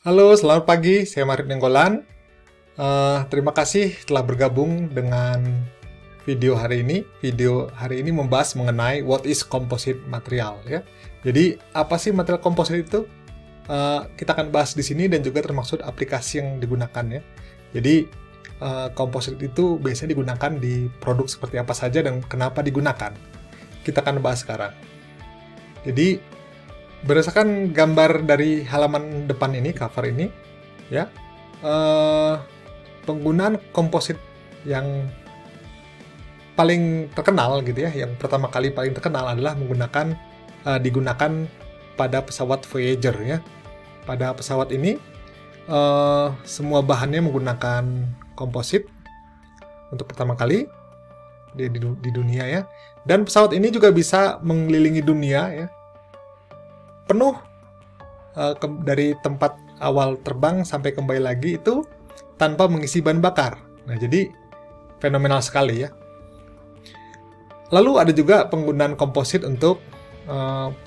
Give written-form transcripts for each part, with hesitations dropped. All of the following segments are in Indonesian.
Halo, selamat pagi. Saya Marit Nenggolan. Terima kasih telah bergabung dengan video hari ini. Video hari ini membahas mengenai what is composite material, ya. Jadi, apa sih material komposit itu? Kita akan bahas di sini dan juga termasuk aplikasi yang digunakan, ya. Jadi, komposit itu biasanya digunakan di produk seperti apa saja dan kenapa digunakan. Kita akan bahas sekarang. Jadi, berdasarkan gambar dari halaman depan ini, cover ini, ya, penggunaan komposit yang paling terkenal gitu ya, yang pertama kali paling terkenal adalah digunakan pada pesawat Voyager ya. Pada pesawat ini semua bahannya menggunakan komposit untuk pertama kali di dunia ya. Dan pesawat ini juga bisa mengelilingi dunia ya, penuh dari tempat awal terbang sampai kembali lagi itu tanpa mengisi bahan bakar. Nah, jadi fenomenal sekali ya. Lalu ada juga penggunaan komposit untuk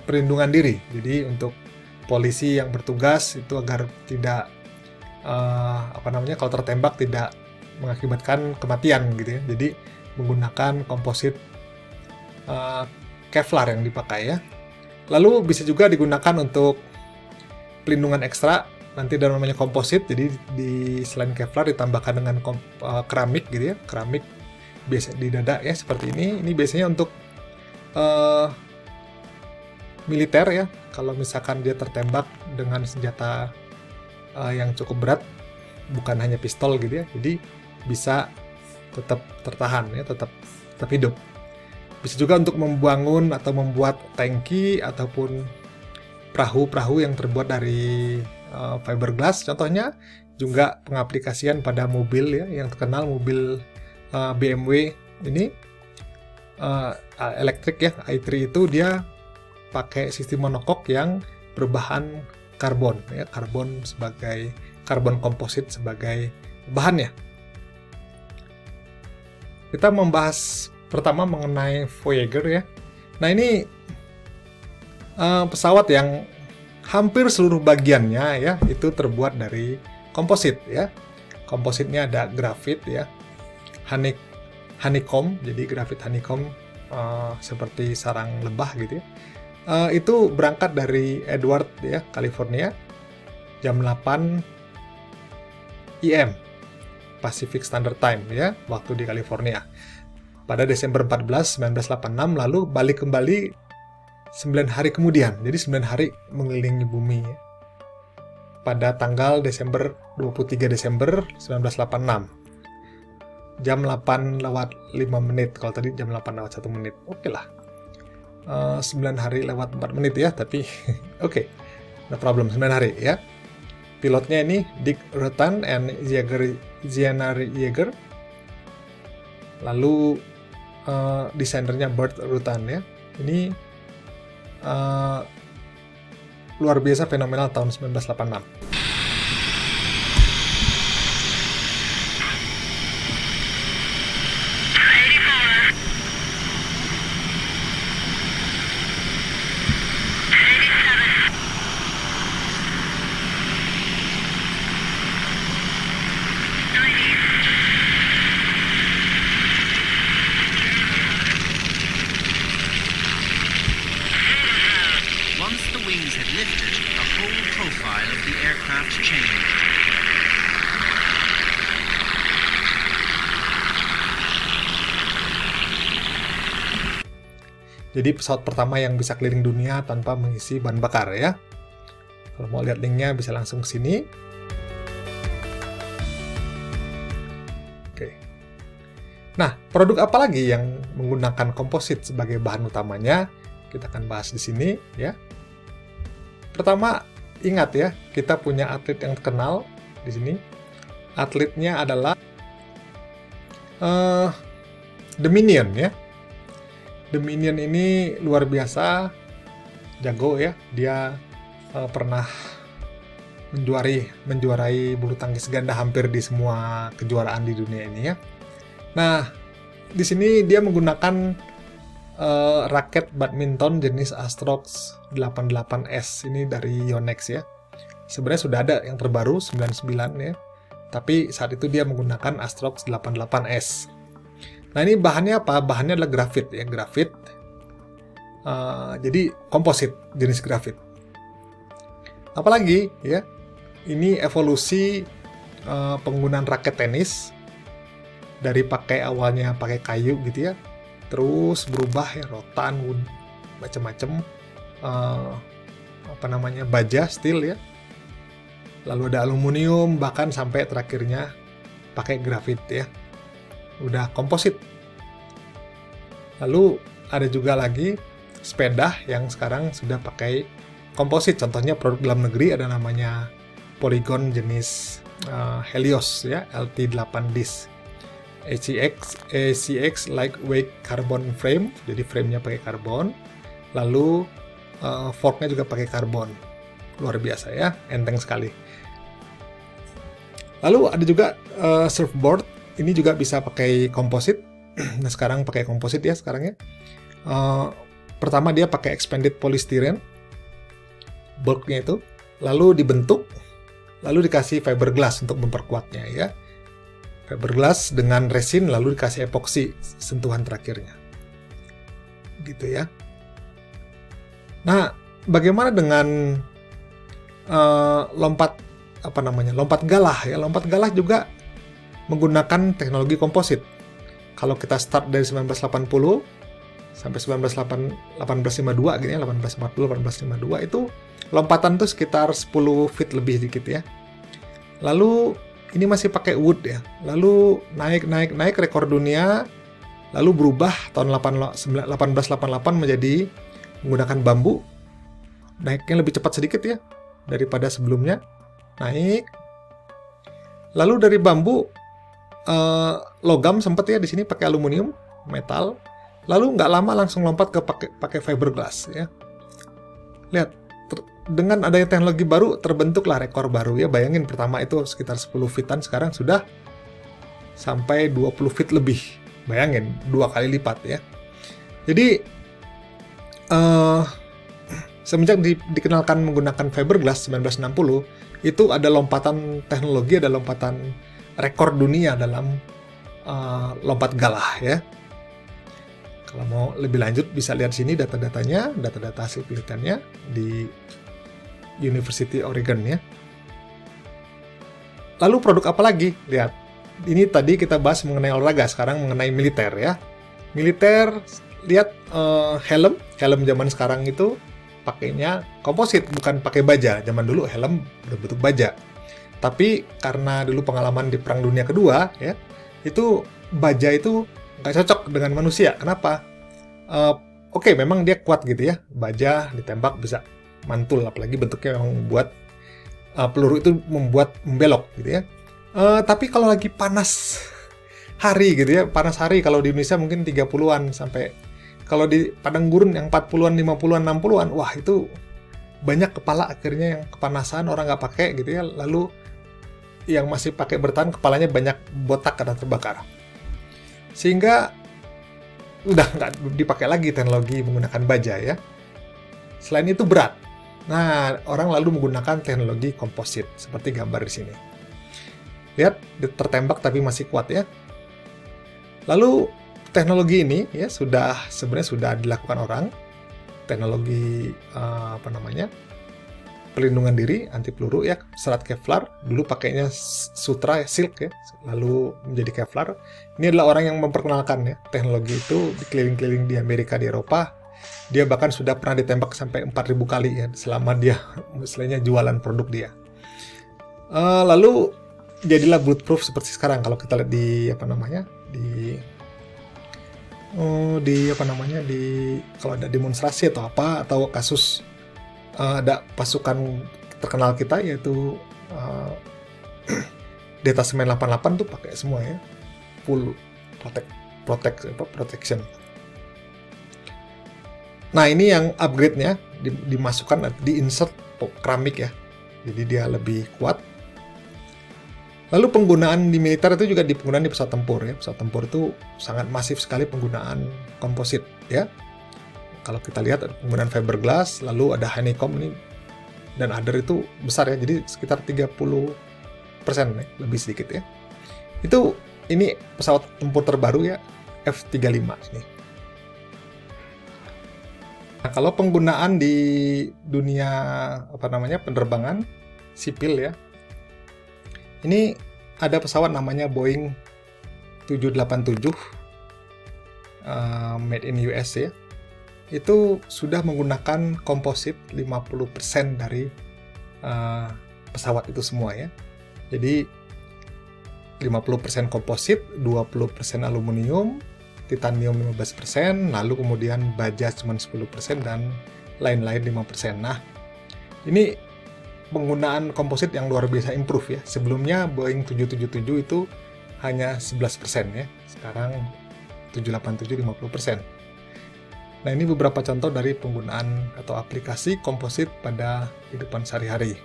perlindungan diri. Jadi untuk polisi yang bertugas itu agar tidak kalau tertembak tidak mengakibatkan kematian gitu ya. Jadi menggunakan komposit Kevlar yang dipakai ya. Lalu bisa juga digunakan untuk pelindungan ekstra, nanti ada namanya komposit, jadi selain Kevlar ditambahkan dengan keramik gitu ya, keramik biasa di dada ya, seperti ini. Ini biasanya untuk militer ya, kalau misalkan dia tertembak dengan senjata yang cukup berat, bukan hanya pistol gitu ya, jadi bisa tetap tertahan ya, tetap hidup. Bisa juga untuk membangun atau membuat tangki ataupun perahu-perahu yang terbuat dari fiberglass. Contohnya juga pengaplikasian pada mobil ya, yang terkenal mobil BMW ini elektrik ya, i3 itu dia pakai sistem monokok yang berbahan karbon ya, karbon komposit sebagai bahannya. Kita membahas pertama mengenai Voyager ya. Nah ini pesawat yang hampir seluruh bagiannya ya itu terbuat dari komposit ya. Kompositnya ada grafit ya, honeycomb, jadi grafit honeycomb seperti sarang lebah gitu ya. Itu berangkat dari Edward ya, California, jam 8 IM Pacific Standard Time ya, waktu di California. Pada Desember 14, 1986, lalu balik kembali 9 hari kemudian. Jadi 9 hari mengelilingi bumi. Pada tanggal 23 Desember 1986. Jam 8 lewat 5 menit. Kalau tadi jam 8 lewat 1 menit. Oke lah. 9 hari lewat 4 menit ya, tapi oke. No problem, 9 hari ya. Pilotnya ini Dick Rutan and Gianna Yeager. Lalu desainernya Burt Rutan ya. Ini luar biasa fenomenal tahun 1986. Jadi pesawat pertama yang bisa keliling dunia tanpa mengisi bahan bakar ya. Kalau mau lihat linknya bisa langsung ke sini. Oke. Nah, produk apa lagi yang menggunakan komposit sebagai bahan utamanya? Kita akan bahas di sini ya. Pertama, ingat ya, kita punya atlet yang terkenal di sini. Atletnya adalah The Minion ya. The Minion ini luar biasa jago ya. Dia pernah menjuarai bulu tangkis ganda hampir di semua kejuaraan di dunia ini ya. Nah, di sini dia menggunakan raket badminton jenis Astrox 88S ini dari Yonex ya. Sebenarnya sudah ada yang terbaru 99 ya. Tapi saat itu dia menggunakan Astrox 88S. Nah, ini bahannya apa? Bahannya adalah grafit ya, grafit. Jadi komposit, jenis grafit. Apalagi ya, ini evolusi penggunaan raket tenis dari awalnya pakai kayu gitu ya, terus berubah ya, rotan, wood, macam-macam, baja, steel ya, lalu ada aluminium, bahkan sampai terakhirnya pakai grafit ya, udah komposit. Lalu ada juga lagi sepeda yang sekarang sudah pakai komposit. Contohnya produk dalam negeri ada namanya Polygon jenis Helios ya, LT8 disc. ACX lightweight carbon frame, jadi framenya pakai karbon. Lalu forknya juga pakai karbon. Luar biasa ya, enteng sekali. Lalu ada juga surfboard, ini juga bisa pakai komposit. Nah, sekarang pakai komposit ya sekarang ya. Pertama dia pakai expanded polystyrene, bulknya itu, lalu dibentuk, lalu dikasih fiberglass untuk memperkuatnya ya. Fiberglass dengan resin, lalu dikasih epoksi sentuhan terakhirnya. Gitu ya. Nah, bagaimana dengan lompat galah ya? Lompat galah juga menggunakan teknologi komposit. Kalau kita start dari 1980 sampai 1852 gini ya, 1840 1852 itu lompatan tuh sekitar 10 feet lebih dikit ya. Lalu ini masih pakai wood ya. Lalu naik rekor dunia, lalu berubah tahun 1888 menjadi menggunakan bambu. Naiknya lebih cepat sedikit ya daripada sebelumnya. Naik. Lalu dari bambu logam sempat ya, di sini pakai aluminium, metal. Lalu nggak lama langsung lompat ke pakai fiberglass ya. Lihat, dengan adanya teknologi baru terbentuklah rekor baru ya. Bayangin pertama itu sekitar 10 feetan, sekarang sudah sampai 20 feet lebih. Bayangin, 2 kali lipat ya. Jadi semenjak dikenalkan menggunakan fiberglass 1960, itu ada lompatan teknologi, ada lompatan rekor dunia dalam lompat galah ya. Kalau mau lebih lanjut bisa lihat sini data-datanya, data-data hasil penelitiannya di University Oregon ya. Lalu produk apa lagi? Lihat, ini tadi kita bahas mengenai olahraga, sekarang mengenai militer ya. Militer, lihat helm zaman sekarang itu pakainya komposit, bukan pakai baja. Zaman dulu helm berbentuk baja. Tapi karena dulu pengalaman di Perang Dunia Kedua ya, itu baja itu nggak cocok dengan manusia. Kenapa? Oke, memang dia kuat gitu ya. Baja ditembak bisa mantul, apalagi bentuknya yang membuat peluru itu membelok gitu ya. Tapi kalau lagi panas hari gitu ya, panas hari kalau di Indonesia mungkin 30-an sampai kalau di padang gurun yang 40-an, 50-an, 60-an, wah itu banyak kepala akhirnya yang kepanasan, orang nggak pakai gitu ya. Lalu yang masih pakai bertahan kepalanya banyak botak karena terbakar. Sehingga udah nggak dipakai lagi teknologi menggunakan baja ya. Selain itu berat. Nah, orang lalu menggunakan teknologi komposit seperti gambar di sini. Lihat, tertembak tapi masih kuat ya. Lalu teknologi ini ya sebenarnya sudah dilakukan orang. Teknologi pelindungan diri anti peluru ya, serat Kevlar. Dulu pakainya sutra silk ya, lalu menjadi Kevlar. Ini adalah orang yang memperkenalkan ya teknologi itu di keliling-keliling di Amerika, di Eropa. Dia bahkan sudah pernah ditembak sampai 4.000 kali ya selama dia istilahnya jualan produk dia. Lalu jadilah bulletproof seperti sekarang. Kalau kita lihat di kalau ada demonstrasi atau apa, atau kasus ada pasukan terkenal kita yaitu Detasemen 88 tuh pakai semua ya, full protection. Nah, ini yang upgrade-nya dimasukkan, di-insert keramik ya, jadi dia lebih kuat. Lalu penggunaan di militer itu juga penggunaan di pesawat tempur ya. Pesawat tempur itu sangat masif sekali penggunaan komposit ya. Kalau kita lihat ada penggunaan fiberglass, lalu ada honeycomb, ini dan other itu besar ya, jadi sekitar 30% ya, lebih sedikit ya. Ini pesawat tempur terbaru ya, F-35 ini. Nah, kalau penggunaan di dunia penerbangan sipil ya, ini ada pesawat namanya Boeing 787 made in US ya. Itu sudah menggunakan komposit 50% dari pesawat itu semua ya. Jadi 50% komposit, 20% aluminium, titanium 15%, lalu kemudian baja cuma 10% dan lain-lain 5%. Nah, ini penggunaan komposit yang luar biasa improve ya. Sebelumnya Boeing 777 itu hanya 11% ya. Sekarang 787 50%. Nah, ini beberapa contoh dari penggunaan atau aplikasi komposit pada kehidupan sehari-hari.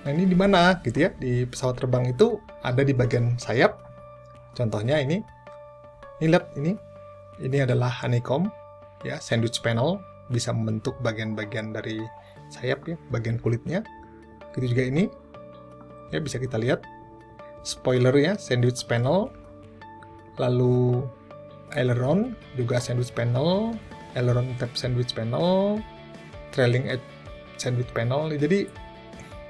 Nah, ini di mana gitu ya? Di pesawat terbang itu ada di bagian sayap. Contohnya ini lihat ini. Ini adalah honeycomb ya, sandwich panel, bisa membentuk bagian-bagian dari sayap ya, bagian kulitnya. Gitu juga ini. Ya, bisa kita lihat spoiler ya, sandwich panel. Lalu aileron juga sandwich panel, aileron tap sandwich panel, trailing edge sandwich panel. Jadi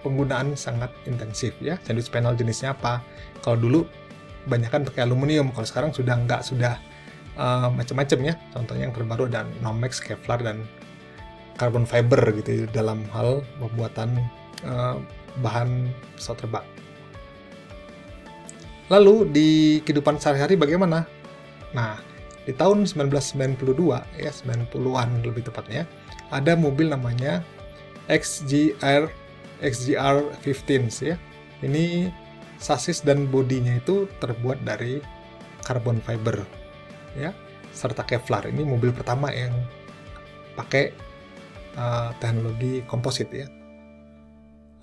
penggunaan sangat intensif ya. Sandwich panel jenisnya apa? Kalau dulu kebanyakan pakai aluminium, kalau sekarang sudah enggak, sudah macam-macam ya. Contohnya yang terbaru ada Nomex, Kevlar, dan carbon fiber gitu dalam hal pembuatan bahan pesawat terbang. Lalu di kehidupan sehari-hari bagaimana? Nah, di tahun 1992 ya, 90-an lebih tepatnya, ada mobil namanya XGR-15 ya. Ini sasis dan bodinya itu terbuat dari carbon fiber ya, serta Kevlar. Ini mobil pertama yang pakai teknologi komposit ya.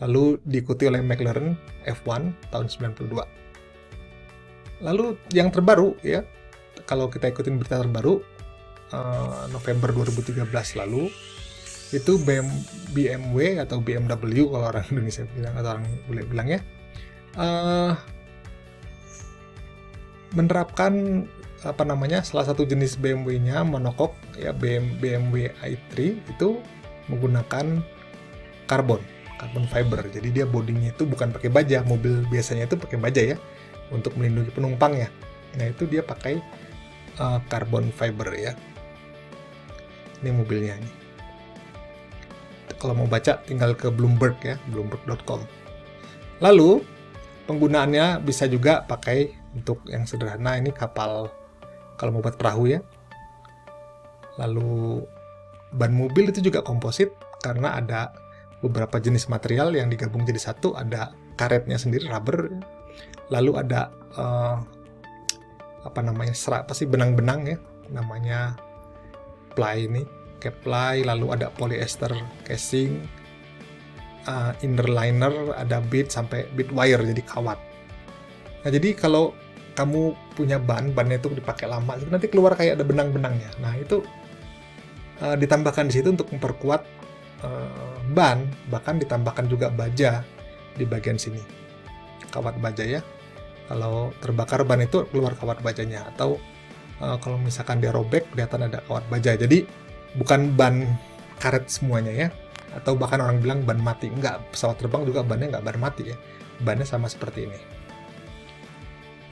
Lalu diikuti oleh McLaren F1 tahun 92. Lalu yang terbaru ya, kalau kita ikutin berita terbaru November 2013 lalu, itu BMW atau BMW kalau orang Indonesia bilang atau orang bule bilang ya, menerapkan salah satu jenis BMW-nya monocoque ya, BMW i3 itu menggunakan carbon fiber. Jadi dia bodinya itu bukan pakai baja, mobil biasanya itu pakai baja ya untuk melindungi penumpangnya. Nah, itu dia pakai carbon fiber ya. Ini mobilnya nih. Kalau mau baca tinggal ke Bloomberg ya, bloomberg.com. Lalu penggunaannya bisa juga pakai untuk yang sederhana, ini kapal kalau mau buat perahu ya. Lalu ban mobil itu juga komposit karena ada beberapa jenis material yang digabung jadi satu, ada karetnya sendiri rubber. Lalu ada benang-benang ya, namanya ply ini, cap ply, lalu ada polyester casing, inner liner, ada bead sampai bead wire, jadi kawat. Nah, jadi kalau kamu punya bannya itu dipakai lama, itu nanti keluar kayak ada benang-benangnya. Nah, itu ditambahkan di situ untuk memperkuat ban, bahkan ditambahkan juga baja di bagian sini, kawat baja ya. Kalau terbakar ban itu keluar kawat bajanya, atau kalau misalkan dia robek kelihatan ada kawat baja. Jadi bukan ban karet semuanya ya, atau bahkan orang bilang ban mati. Enggak, pesawat terbang juga bannya enggak ban mati ya, bannya sama seperti ini.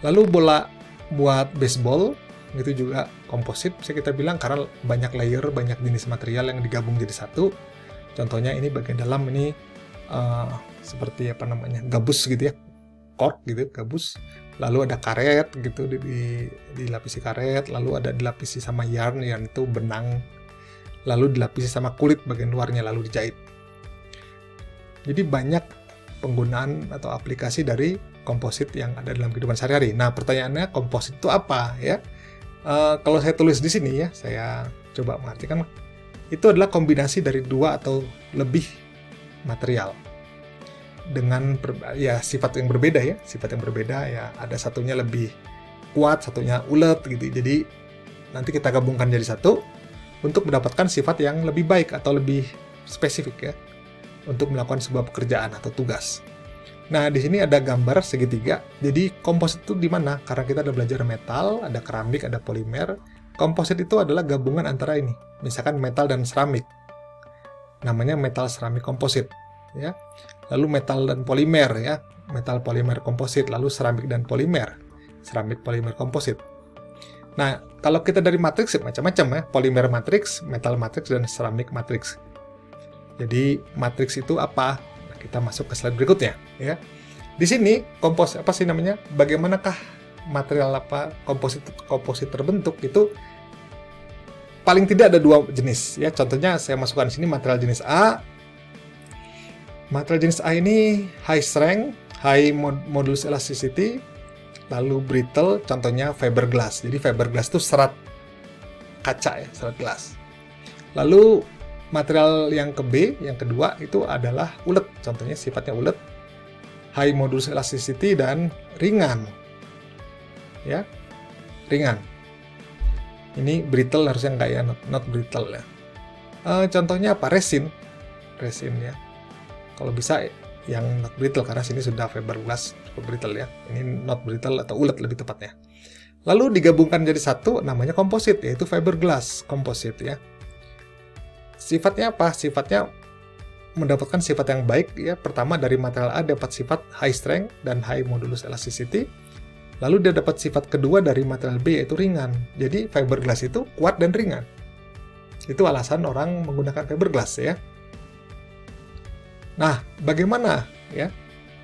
Lalu bola buat baseball itu juga komposit bisa kita bilang, karena banyak layer, banyak jenis material yang digabung jadi satu. Contohnya ini bagian dalam ini seperti gabus gitu ya, cork gitu, gabus. Lalu ada karet gitu, dilapisi karet, lalu ada dilapisi sama yarn itu benang, lalu dilapisi sama kulit bagian luarnya, lalu dijahit. Jadi banyak penggunaan atau aplikasi dari komposit yang ada dalam kehidupan sehari-hari. Nah, pertanyaannya, komposit itu apa ya? Kalau saya tulis di sini ya, saya coba mengartikan, itu adalah kombinasi dari dua atau lebih material dengan sifat yang berbeda ya, ada satunya lebih kuat, satunya ulet gitu. Jadi nanti kita gabungkan jadi satu untuk mendapatkan sifat yang lebih baik atau lebih spesifik ya. untuk melakukan sebuah pekerjaan atau tugas. Nah, di sini ada gambar segitiga. Jadi, komposit itu di mana? Karena kita ada belajar metal, ada keramik, ada polimer. Komposit itu adalah gabungan antara ini. Misalkan metal dan seramik. Namanya metal seramik komposit, ya. Lalu metal dan polimer, ya. Metal polimer komposit, lalu seramik dan polimer. Seramik polimer komposit. Nah, kalau kita dari matriks macam-macam ya, polimer matriks, metal matriks, dan seramik matriks. Jadi matriks itu apa? Nah, kita masuk ke slide berikutnya, ya. Di sini bagaimanakah material komposit terbentuk itu? Paling tidak ada dua jenis, ya. Contohnya saya masukkan di sini material jenis A. Material jenis A ini high strength, high modulus elasticity, lalu brittle, contohnya fiberglass. Jadi fiberglass itu serat kaca, ya, serat gelas. Lalu material yang yang kedua itu adalah ulet, contohnya sifatnya ulet, high modulus elasticity dan ringan, ya, ringan. Ini brittle harusnya enggak ya, not brittle ya. Contohnya apa? Resin ya. Kalau bisa yang not brittle, karena sini sudah fiberglass cukup brittle ya. Ini not brittle atau ulet lebih tepatnya. Lalu digabungkan jadi satu, namanya komposit, yaitu fiberglass komposit ya. Sifatnya apa? Sifatnya mendapatkan sifat yang baik ya. Pertama, dari material A dapat sifat high strength dan high modulus elasticity. Lalu dia dapat sifat kedua dari material B, yaitu ringan. Jadi fiberglass itu kuat dan ringan. Itu alasan orang menggunakan fiberglass ya. Nah, bagaimana ya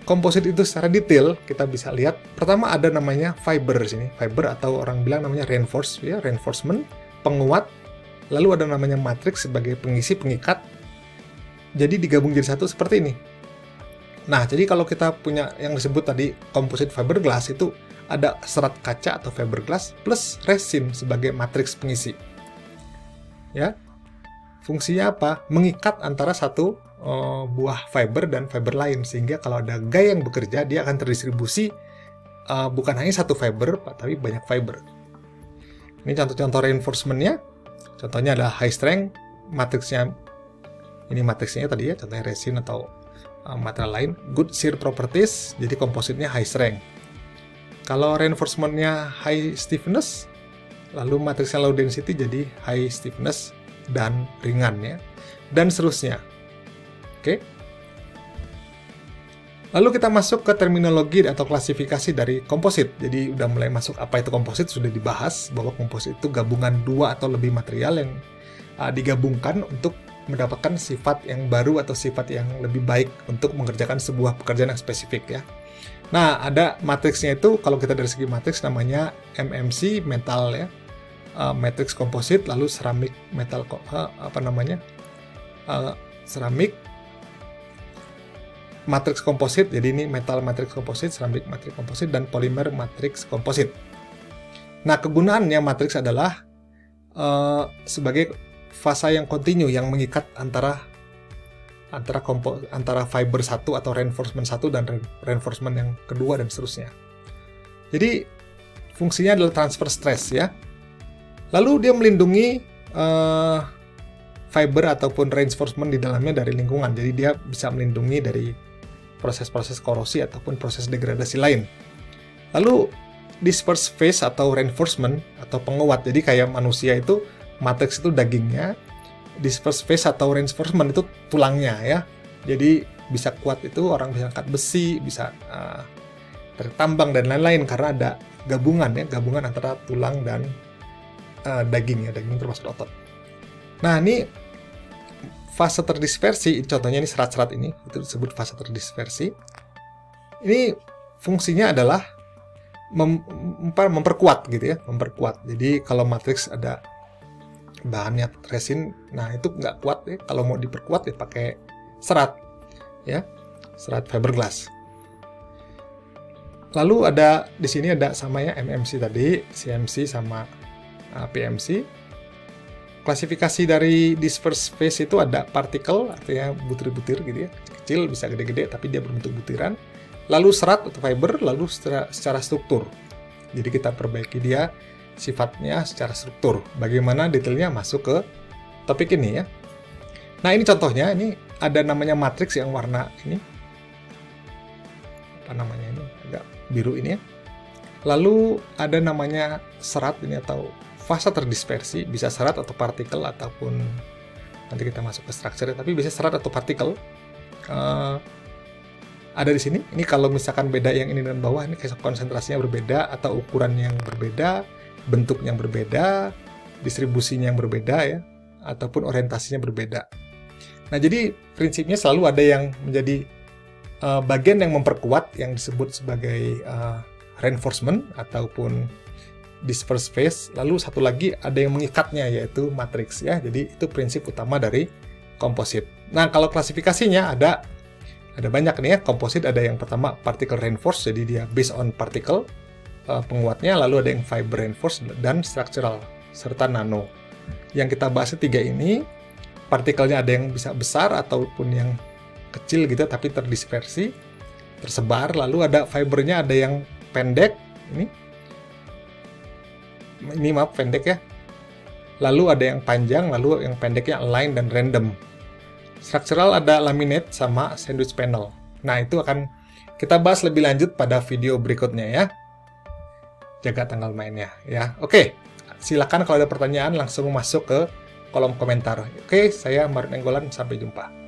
komposit itu secara detail? Kita bisa lihat. Pertama ada namanya fiber di sini. Fiber atau orang bilang namanya reinforcement, penguat. Lalu ada namanya matriks sebagai pengisi, pengikat. Jadi digabung jadi satu seperti ini. Nah, jadi kalau kita punya yang disebut tadi komposit fiberglass itu ada serat kaca atau fiberglass plus resin sebagai matriks pengisi. Ya. Fungsinya apa? Mengikat antara satu buah fiber dan fiber lain, sehingga kalau ada gaya yang bekerja, dia akan terdistribusi bukan hanya satu fiber, tapi banyak fiber. Ini contoh-contoh reinforcement-nya. Contohnya adalah high strength, matriksnya, ini matriksnya tadi ya, contohnya resin atau material lain. Good shear properties, jadi kompositnya high strength. Kalau reinforcement-nya high stiffness, lalu matriksnya low density jadi high stiffness dan ringan ya, dan seterusnya. Oke. Lalu kita masuk ke terminologi atau klasifikasi dari komposit. Jadi udah mulai masuk apa itu komposit, sudah dibahas bahwa komposit itu gabungan dua atau lebih material yang digabungkan untuk mendapatkan sifat yang baru atau sifat yang lebih baik untuk mengerjakan sebuah pekerjaan yang spesifik ya. Nah, ada matriksnya itu, kalau kita dari segi matriks namanya MMC, metal ya. Matrix komposit, lalu seramik metal seramik matriks komposit. Jadi ini metal matriks komposit, seramik matriks komposit, dan polimer matriks komposit. Nah, kegunaannya matriks adalah sebagai fasa yang kontinu yang mengikat antara fiber satu atau reinforcement satu dan reinforcement yang kedua dan seterusnya. Jadi fungsinya adalah transfer stress ya. Lalu dia melindungi fiber ataupun reinforcement di dalamnya dari lingkungan. Jadi dia bisa melindungi dari proses-proses korosi ataupun proses degradasi lain. Lalu disperse phase atau reinforcement atau penguat. Jadi kayak manusia itu matriks itu dagingnya, disperse phase atau reinforcement itu tulangnya ya. Jadi bisa kuat itu orang bisa angkat besi, bisa tertambang dan lain-lain karena ada gabungan antara tulang dan daging ya, daging termasuk otot. Nah, ini fase terdispersi, contohnya ini serat-serat ini, itu disebut fase terdispersi. Ini fungsinya adalah memperkuat gitu ya, memperkuat. Jadi kalau matriks ada bahannya resin, nah itu nggak kuat ya. Kalau mau diperkuat ya pakai serat ya, serat fiberglass. Lalu ada di sini ada sama ya MMC tadi, CMC sama PMC. Klasifikasi dari disperse phase itu ada partikel, artinya butir-butir gitu ya, kecil bisa gede-gede tapi dia berbentuk butiran. Lalu serat atau fiber, lalu secara struktur. Jadi kita perbaiki dia sifatnya secara struktur. Bagaimana detailnya masuk ke topik ini ya. Nah, ini contohnya, ini ada namanya matriks yang warna ini, apa namanya ini, agak biru ini ya. Lalu ada namanya serat ini atau fase terdispersi, bisa serat atau partikel ataupun nanti kita masuk ke structure, tapi bisa serat atau partikel. Ada di sini. Ini kalau misalkan beda yang ini dan bawah, ini kayak konsentrasinya berbeda atau ukuran yang berbeda, bentuk yang berbeda, distribusinya yang berbeda ya, ataupun orientasinya berbeda. Nah, jadi prinsipnya selalu ada yang menjadi bagian yang memperkuat yang disebut sebagai reinforcement ataupun disperse phase. Lalu satu lagi ada yang mengikatnya yaitu matriks ya. Jadi itu prinsip utama dari komposit. Nah, kalau klasifikasinya ada banyak nih ya. Komposit ada yang pertama particle reinforced, jadi dia based on particle penguatnya, lalu ada yang fiber reinforced dan structural serta nano. Yang kita bahas tiga ini, partikelnya ada yang bisa besar ataupun yang kecil gitu tapi terdispersi, tersebar, lalu ada fibernya ada yang pendek, ini maaf pendek ya. Lalu ada yang panjang, lalu yang pendeknya align dan random. Structural ada laminate sama sandwich panel. Nah, itu akan kita bahas lebih lanjut pada video berikutnya ya. Jaga tanggal mainnya ya. Oke, silakan kalau ada pertanyaan langsung masuk ke kolom komentar. Oke, saya Marun Enggolan, sampai jumpa.